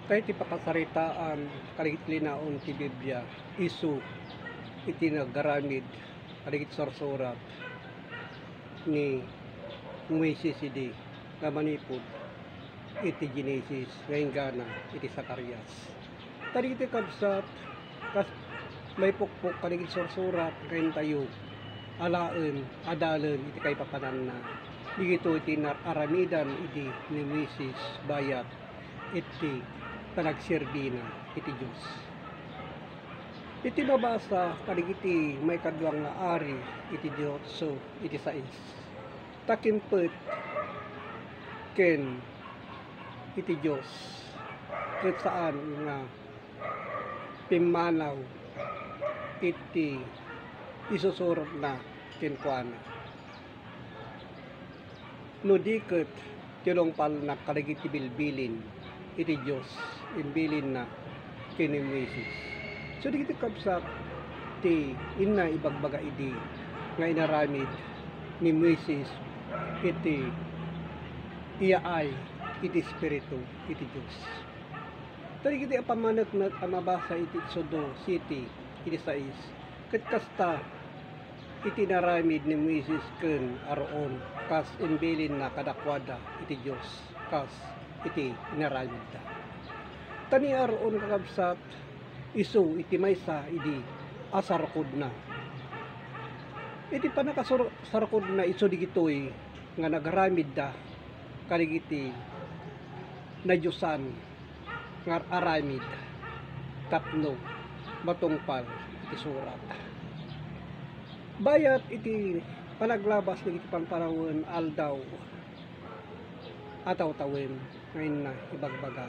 Tayo ti pakasaritaan kaligit linaon ti Biblia isu iti naggaramid kaligit sorsorat ni Moises idi nga manipod iti Genesis ngayon gana iti Zacarias. Tadi iti kabsat kas may pukpok kaligit sorsorat ngayon tayo alaen adalen iti kay papanan na digito iti nararamidan iti ni Moises bayat iti panagsirbina iti Diyos. Iti mabasa kaligiti may kadwang nga ari iti Diyos so iti sais. Takimpet ken iti Diyos ket saan nga pimanaw iti isusurot na kenkuana. No diket tilongpal na kaligiti bilbilin iti Diyos imbilin na kini Moises. So di kita kabsat ti inna ibagbaga idi nga inaramid ni Moises iti iyaay iti espiritu iti Diyos. Tadi kita apamanak na amabasa iti Sodo City iti sais ket kasta iti naramid ni Moises ken aroon kas imbilin na kadakwada iti Diyos kas iti inaramid da. Tani aroon kakabsat isu iti maysa idi asarkod na. Iti panakasarkod na isu digitoy nga nagaramid da kaligiti na Diyosan nga aramid tapno matungpal iti surat. Bayat iti panaglabas ng iti panpanawon aldaw ataw tawin ngayon na ibagbaga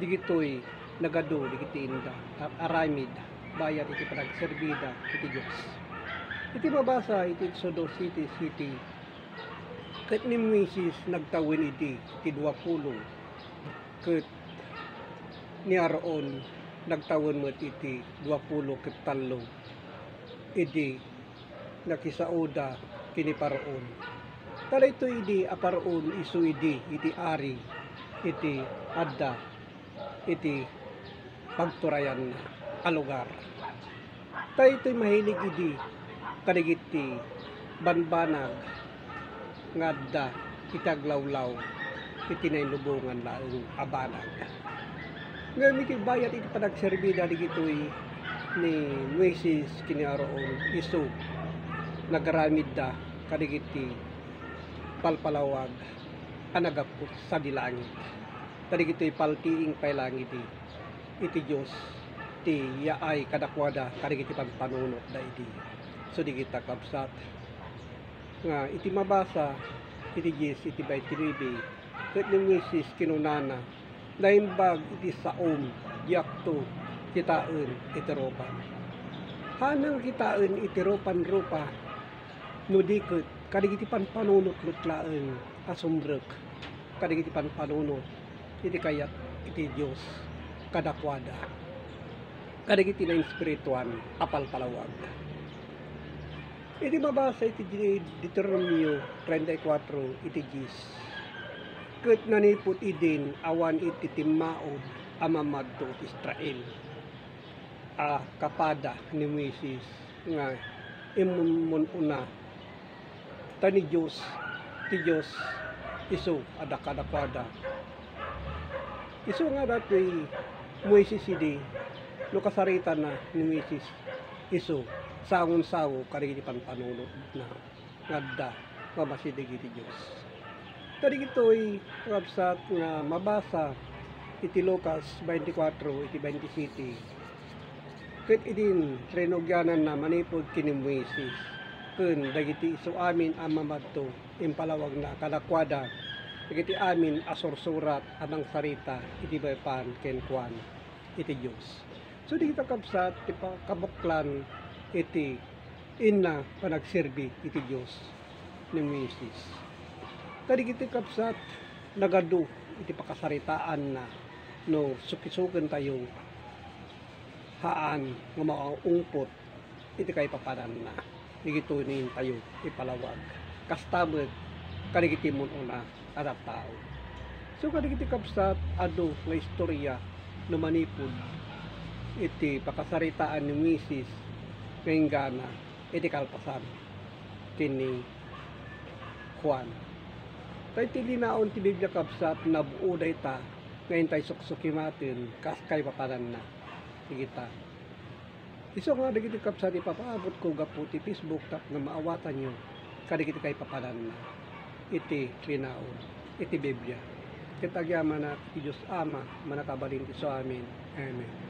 digitoy nagado digiti inda aramid bayat iti panagserbida iti Diyos. Iti mabasa iti Sodo City ket ni Moises nagtawin iti 20 ket ni aroon nagtawin met iti 20 ket 3 iti nakisauda kini paraon. Tala ito idi aparon isu idi iti ari iti adda iti pagturayan a lugar. Tayo ito'y mahilig idi kaligiti banbanag nga adda itaglawlaw iti nailubungan laeng abanag. Ngayon iti bayat iti panagserbida digitoy ni Moises kiniaroon isu nagaramid da kaligiti palpalawag anagapot sa dilangit. Kaligitoy paltiing pailangit iti Diyos ti yaay kadakwada kaligiti panpanunot da iti. So di kita kabsat nga iti mabasa iti Diyos iti 29 ket ni Moises kinunana naimbag iti saom diakto kitaen iti ropan. Hanang kitaen iti ropan-ropa no diket kadigiti panpanunot lutlaen asumrek kadigiti panpanunot iti kayat iti Diyos kadakwada kadigiti na espirituan apalpalawag. Iti mabasa iti Deuteronomio 34 iti Diyos ket nanipot idin awan iti timmaod amamadto Israel kapada ni Moises nga imun una tani Diyos ti Diyos isu ada kadakwada isu nga datoy Moises idi no kasaritan na ni Moises isu sangon-sawo karigi panpanunot na ngadda mamasidig iti Diyos. Tadi gitoy website nga mabasa iti Lucas 24 iti 27 ket idin renogyanan na manipod kini Moises ken dagiti isu amin amamadto impalawag na kadakwada dagiti amin asursurat amang sarita iti baypan ken kuan iti Diyos. So di kita kabsat ti kabuklan iti inna panagserbi iti Diyos ni Moises. Tadi kita kabsat nagadu iti pakasaritaan na no sukisuken tayo haan nga maungpot iti kay papanan na digitunin tayo ipalawag kastabet kaligiti mun una ada tao. So kadagiti kapsat adu nga istorya no manipod iti pakasaritaan ni Mrs. Mengana iti kalpasan kini Juan. Tay ti linaon ti Biblia kapsat nabuo dayta ngayon tay suksukimatin kaskay papanan na kita. Iso nga dagiti kapsat ipapaabot ko gapu ti Facebook tap nga maawatan nyo kadagiti kay papanan na iti linaon iti Biblia. Kitagyaman na ti Diyos Ama manakabalin ti so amin. Amen.